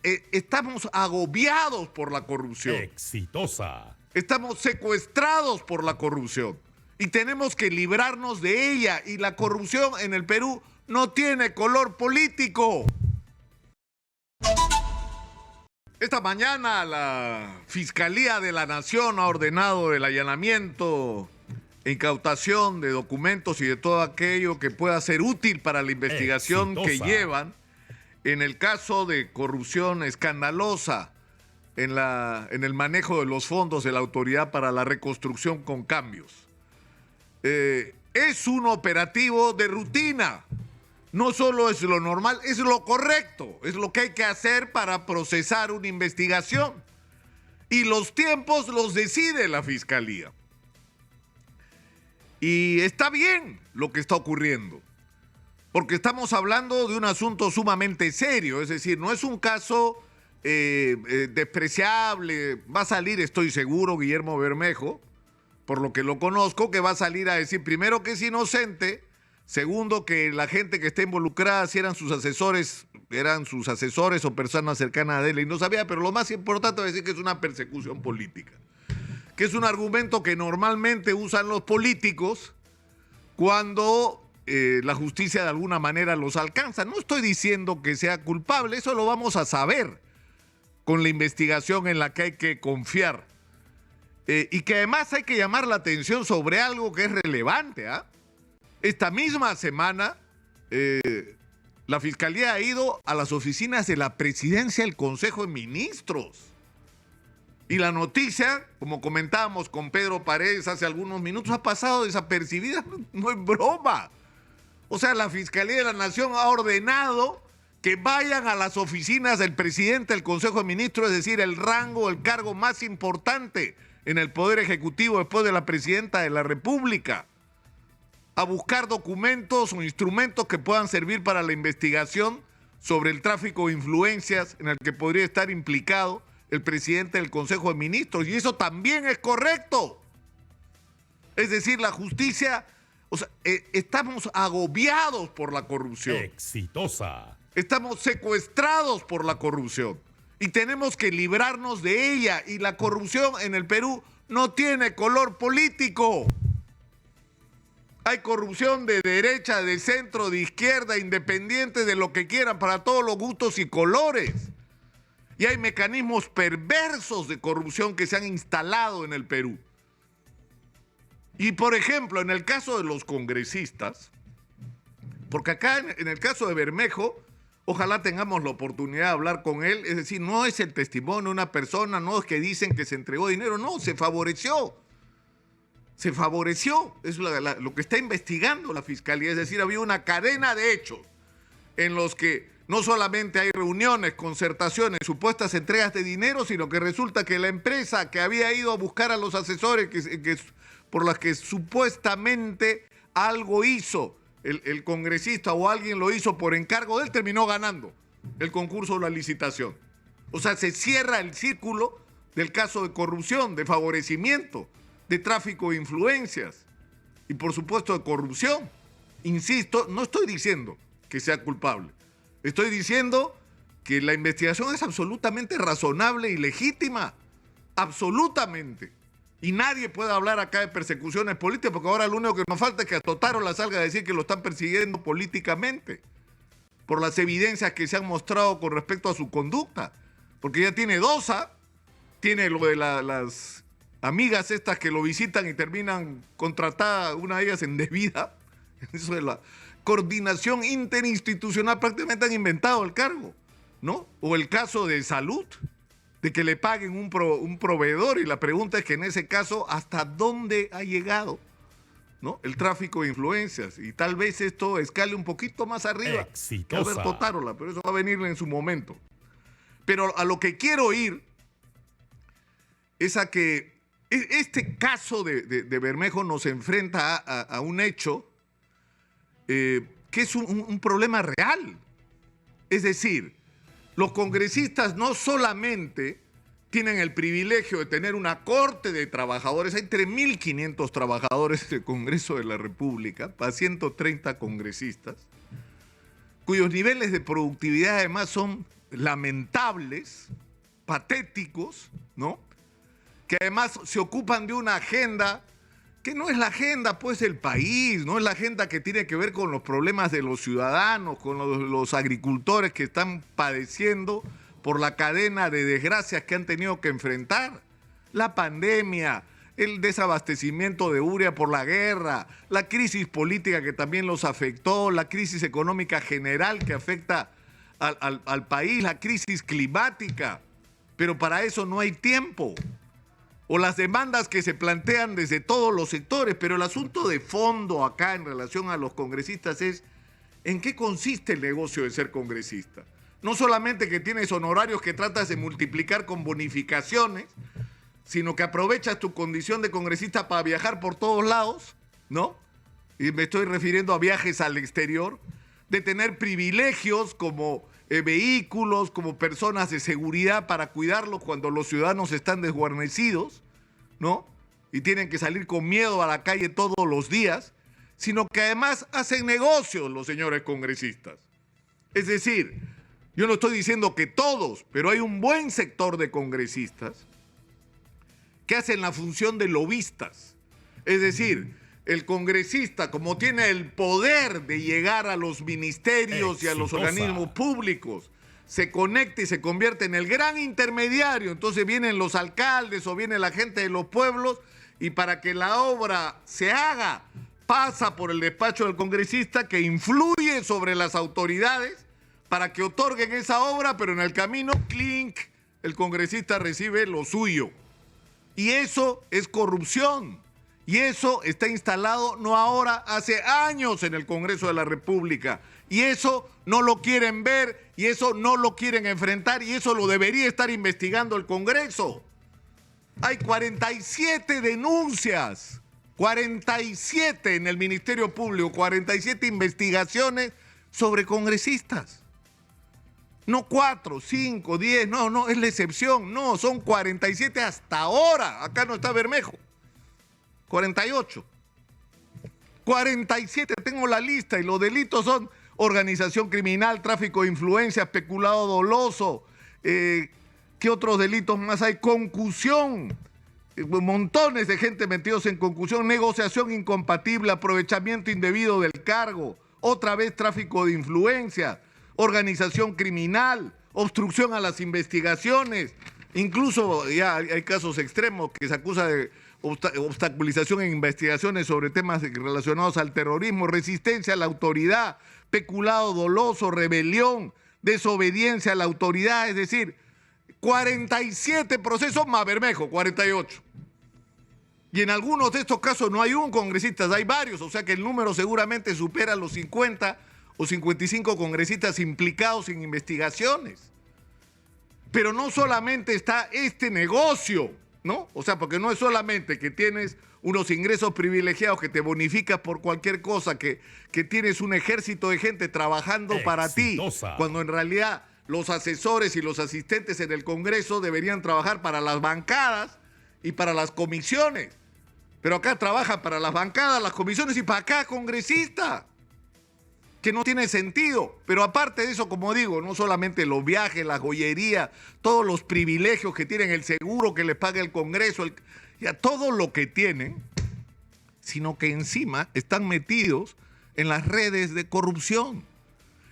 estamos agobiados por la corrupción. Exitosa. Estamos secuestrados por la corrupción y tenemos que librarnos de ella. Y la corrupción en el Perú no tiene color político. Esta mañana la Fiscalía de la Nación ha ordenado el allanamiento e incautación de documentos y de todo aquello que pueda ser útil para la investigación que llevan en el caso de corrupción escandalosa en el manejo de los fondos de la Autoridad para la Reconstrucción con Cambios. Es un operativo de rutina. No solo es lo normal, es lo correcto, es lo que hay que hacer para procesar una investigación. Y los tiempos los decide la Fiscalía. Y está bien lo que está ocurriendo, porque estamos hablando de un asunto sumamente serio, es decir, no es un caso despreciable. Va a salir, estoy seguro, Guillermo Bermejo, por lo que lo conozco, que va a salir a decir primero que es inocente. Segundo, que la gente que está involucrada, si eran sus asesores o personas cercanas a él, y no sabía, pero lo más importante es decir que es una persecución política, que es un argumento que normalmente usan los políticos cuando la justicia de alguna manera los alcanza. No estoy diciendo que sea culpable, eso lo vamos a saber con la investigación en la que hay que confiar. Y que además hay que llamar la atención sobre algo que es relevante, ¿ah? Esta misma semana, la Fiscalía ha ido a las oficinas de la Presidencia del Consejo de Ministros. Y la noticia, como comentábamos con Pedro Paredes hace algunos minutos, ha pasado desapercibida. No es broma. O sea, la Fiscalía de la Nación ha ordenado que vayan a las oficinas del presidente del Consejo de Ministros, es decir, el rango, el cargo más importante en el Poder Ejecutivo después de la Presidenta de la República, a buscar documentos o instrumentos que puedan servir para la investigación sobre el tráfico de influencias en el que podría estar implicado el presidente del Consejo de Ministros. Y eso también es correcto. Es decir, la justicia, estamos agobiados por la corrupción. Exitosa. Estamos secuestrados por la corrupción y tenemos que librarnos de ella. Y la corrupción en el Perú no tiene color político. Hay corrupción de derecha, de centro, de izquierda, independiente, de lo que quieran, para todos los gustos y colores. Y hay mecanismos perversos de corrupción que se han instalado en el Perú. Y, por ejemplo, en el caso de los congresistas, porque acá en el caso de Bermejo, ojalá tengamos la oportunidad de hablar con él, es decir, no es el testimonio de una persona, no es que dicen que se entregó dinero, no, se favoreció. Se favoreció, es lo que está investigando la Fiscalía, es decir, había una cadena de hechos en los que no solamente hay reuniones, concertaciones, supuestas entregas de dinero, sino que resulta que la empresa que había ido a buscar a los asesores por las que supuestamente algo hizo el congresista o alguien lo hizo por encargo de él, terminó ganando el concurso o la licitación. O sea, se cierra el círculo del caso de corrupción, de favorecimiento, de tráfico de influencias y por supuesto de corrupción. Insisto, no estoy diciendo que sea culpable. Estoy diciendo que la investigación es absolutamente razonable y legítima. Absolutamente. Y nadie puede hablar acá de persecuciones políticas, porque ahora lo único que nos falta es que a Totaro la salga a decir que lo están persiguiendo políticamente por las evidencias que se han mostrado con respecto a su conducta. Porque ya tiene DOSA, tiene lo de las amigas estas que lo visitan y terminan contratadas, una de ellas indebida. Eso de la coordinación interinstitucional, prácticamente han inventado el cargo, ¿no? O el caso de salud, de que le paguen un proveedor, y la pregunta es que en ese caso, ¿hasta dónde ha llegado, ¿no?, el tráfico de influencias? Y tal vez esto escale un poquito más arriba. Exitosa. Que Alberto Tarola, pero eso va a venirle en su momento. Pero a lo que quiero ir es a que este caso de Bermejo nos enfrenta a un hecho que es un problema real. Es decir, los congresistas no solamente tienen el privilegio de tener una corte de trabajadores, hay 3.500 trabajadores del Congreso de la República para 130 congresistas, cuyos niveles de productividad además son lamentables, patéticos, ¿no? Que además se ocupan de una agenda que no es la agenda, pues, del país, no es la agenda que tiene que ver con los problemas de los ciudadanos, con los agricultores que están padeciendo por la cadena de desgracias que han tenido que enfrentar. La pandemia, el desabastecimiento de urea por la guerra, la crisis política que también los afectó, la crisis económica general que afecta al país, la crisis climática. Pero para eso no hay tiempo. O las demandas que se plantean desde todos los sectores, pero el asunto de fondo acá en relación a los congresistas es ¿en qué consiste el negocio de ser congresista? No solamente que tienes honorarios que tratas de multiplicar con bonificaciones, sino que aprovechas tu condición de congresista para viajar por todos lados, ¿no? Y me estoy refiriendo a viajes al exterior, de tener privilegios como vehículos, como personas de seguridad para cuidarlos cuando los ciudadanos están desguarnecidos, ¿no? Y tienen que salir con miedo a la calle todos los días, sino que además hacen negocios los señores congresistas. Es decir, yo no estoy diciendo que todos, pero hay un buen sector de congresistas que hacen la función de lobistas. Es decir, el congresista, como tiene el poder de llegar a los ministerios y a los organismos públicos, se conecta y se convierte en el gran intermediario. Entonces vienen los alcaldes o viene la gente de los pueblos y para que la obra se haga, pasa por el despacho del congresista que influye sobre las autoridades para que otorguen esa obra, pero en el camino, clink, el congresista recibe lo suyo. Y eso es corrupción. Y eso está instalado no ahora, hace años en el Congreso de la República. Y eso no lo quieren ver, y eso no lo quieren enfrentar, y eso lo debería estar investigando el Congreso. Hay 47 denuncias, 47 en el Ministerio Público, 47 investigaciones sobre congresistas. No 4, 5, 10, no, es la excepción. No, son 47 hasta ahora. Acá no está Bermejo. 48. 47, tengo la lista y los delitos son organización criminal, tráfico de influencias, peculado doloso. ¿Qué otros delitos más hay? Concusión. Montones de gente metidos en concusión, negociación incompatible, aprovechamiento indebido del cargo, otra vez tráfico de influencias, organización criminal, obstrucción a las investigaciones. Incluso ya hay casos extremos que se acusa de obstaculización en investigaciones sobre temas relacionados al terrorismo, resistencia a la autoridad, peculado doloso, rebelión, desobediencia a la autoridad, es decir, 47 procesos más Bermejo, 48. Y en algunos de estos casos no hay un congresista, hay varios, o sea que el número seguramente supera los 50 o 55 congresistas implicados en investigaciones. Pero no solamente está este negocio, ¿no? O sea, porque no es solamente que tienes unos ingresos privilegiados que te bonificas por cualquier cosa, que tienes un ejército de gente trabajando para ti, cuando en realidad los asesores y los asistentes en el Congreso deberían trabajar para las bancadas y para las comisiones. Pero acá trabajan para las bancadas, las comisiones y para cada congresista, que no tiene sentido. Pero aparte de eso, como digo, no solamente los viajes, la joyería, todos los privilegios que tienen, el seguro que les paga el Congreso, ya todo lo que tienen, sino que encima están metidos en las redes de corrupción,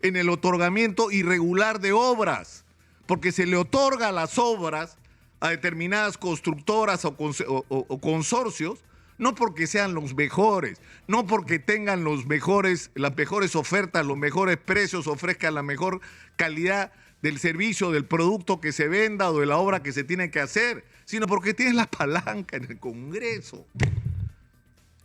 en el otorgamiento irregular de obras, porque se le otorga las obras a determinadas constructoras o consorcios, no porque sean los mejores, no porque tengan las mejores ofertas, los mejores precios, ofrezcan la mejor calidad del servicio, del producto que se venda o de la obra que se tiene que hacer, sino porque tienen la palanca en el Congreso.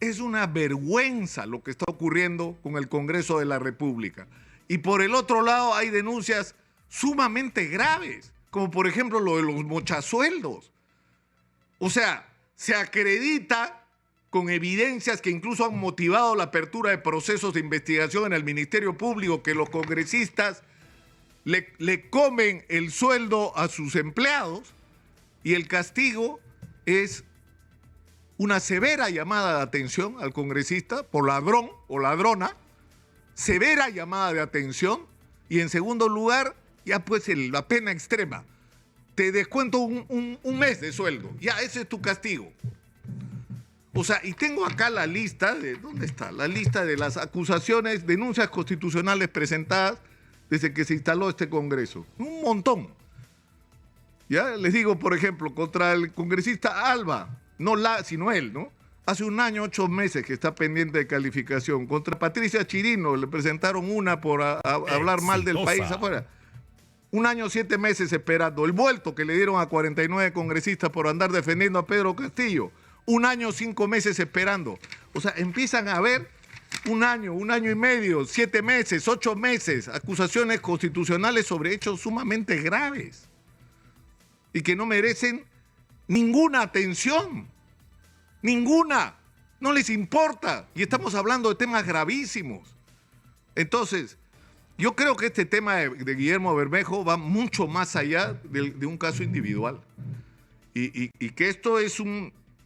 Es una vergüenza lo que está ocurriendo con el Congreso de la República. Y por el otro lado hay denuncias sumamente graves, como por ejemplo lo de los mochasueldos. O sea, se acredita con evidencias que incluso han motivado la apertura de procesos de investigación en el Ministerio Público, que los congresistas le comen el sueldo a sus empleados y el castigo es una severa llamada de atención al congresista por ladrón o ladrona, severa llamada de atención, y en segundo lugar, Ya pues la pena extrema. Te descuento un mes de sueldo. Ya, ese es tu castigo. O sea, y tengo acá la lista de... ¿Dónde está? La lista de las acusaciones, denuncias constitucionales presentadas desde que se instaló este Congreso. Un montón. Ya les digo, por ejemplo, contra el congresista Alba, no sino él, ¿no? Hace 1 año, 8 meses que está pendiente de calificación. Contra Patricia Chirino le presentaron una por hablar mal del país afuera. 1 año, 7 meses esperando. El vuelto que le dieron a 49 congresistas por andar defendiendo a Pedro Castillo. 1 año, 5 meses esperando. O sea, empiezan a haber 1 año, 1 año y medio, 7 meses, 8 meses, acusaciones constitucionales sobre hechos sumamente graves y que no merecen ninguna atención. Ninguna. No les importa. Y estamos hablando de temas gravísimos. Entonces, yo creo que este tema de Guillermo Bermejo va mucho más allá de un caso individual. Y que esto es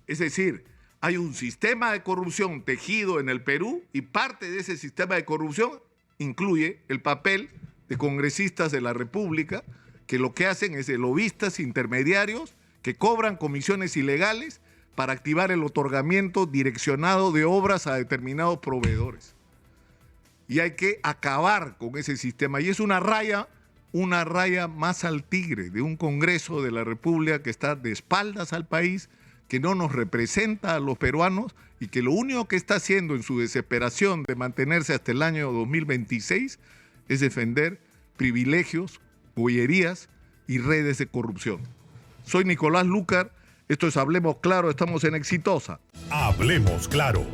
decir, hay un sistema de corrupción tejido en el Perú y parte de ese sistema de corrupción incluye el papel de congresistas de la República que lo que hacen es de lobistas intermediarios que cobran comisiones ilegales para activar el otorgamiento direccionado de obras a determinados proveedores. Y hay que acabar con ese sistema. Y es una raya más al tigre de un Congreso de la República que está de espaldas al país, que no nos representa a los peruanos y que lo único que está haciendo en su desesperación de mantenerse hasta el año 2026 es defender privilegios, bollerías y redes de corrupción. Soy Nicolás Lucar, esto es Hablemos Claro, estamos en Exitosa. Hablemos Claro.